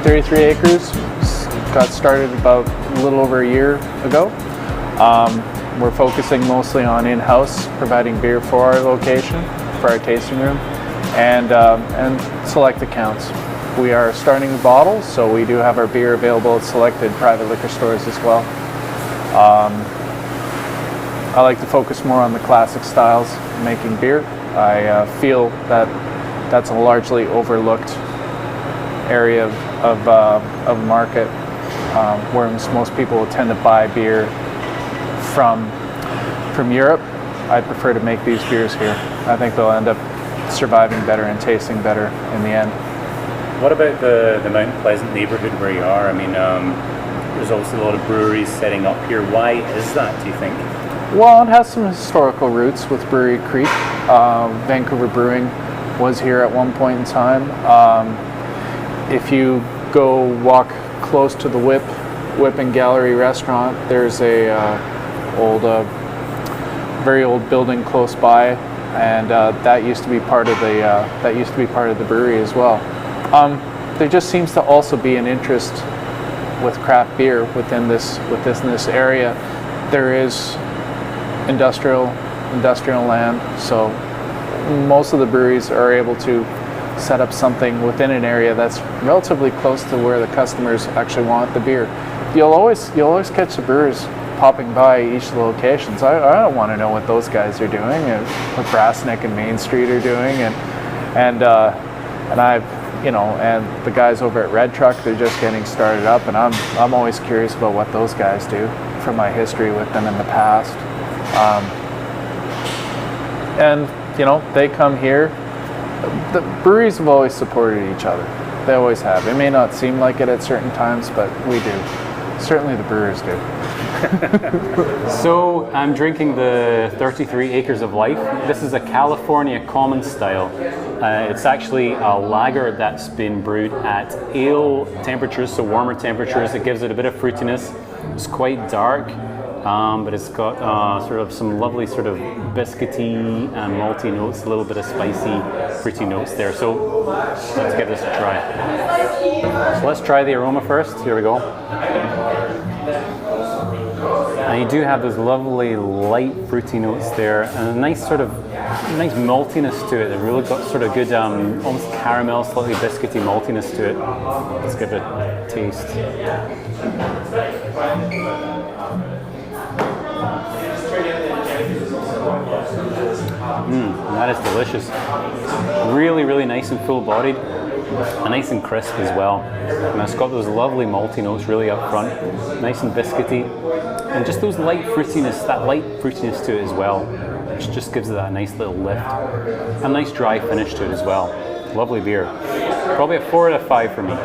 33 acres. Got started about a little over a year ago. We're focusing mostly on in-house, providing beer for our location, for our tasting room, and select accounts. We are starting the bottles, so we do have our beer available at selected private liquor stores as well. I like to focus more on the classic styles of making beer. I feel that that's a largely overlooked area of market, where most people tend to buy beer from Europe. I prefer to make these beers here. I think they'll end up surviving better and tasting better in the end. What about the Mount Pleasant neighbourhood where you are? I mean, there's also a lot of breweries setting up here. Why is that, do you think? Well, it has some historical roots with Brewery Creek. Vancouver Brewing was here at one point in time. If you go walk close to the Whip and Gallery restaurant, there's a very old building close by, and that used to be part of the brewery as well. There just seems to also be an interest with craft beer within this area. There is industrial land, so most of the breweries are able to set up something within an area that's relatively close to where the customers actually want the beer. You'll always catch the brewers popping by each of the locations. I don't want to know what those guys are doing and what Brassnick and Main Street are doing, and the guys over at Red Truck, they're just getting started up, and I'm always curious about what those guys do from my history with them in the past. They come here. The breweries have always supported each other. They always have. It may not seem like it at certain times, but we do. Certainly the brewers do. So I'm drinking the 33 Acres of Life. This is a California common style. It's actually a lager that's been brewed at ale temperatures, so warmer temperatures. It gives it a bit of fruitiness. It's quite dark, but it's got sort of some lovely sort of biscuity and malty notes, a little bit of spicy, fruity notes there. So let's give this a try. So let's try the aroma first. Here we go. And you do have those lovely light fruity notes there, and a nice maltiness to it. It really got sort of good, almost caramel, slightly biscuity maltiness to it. Let's give it a taste. That is delicious. Really, really nice and full-bodied, and nice and crisp as well. And it's got those lovely malty notes really up front, nice and biscuity, and just those light fruitiness to it as well, which just gives it that nice little lift. A nice dry finish to it as well. Lovely beer. Probably a 4 out of 5 for me.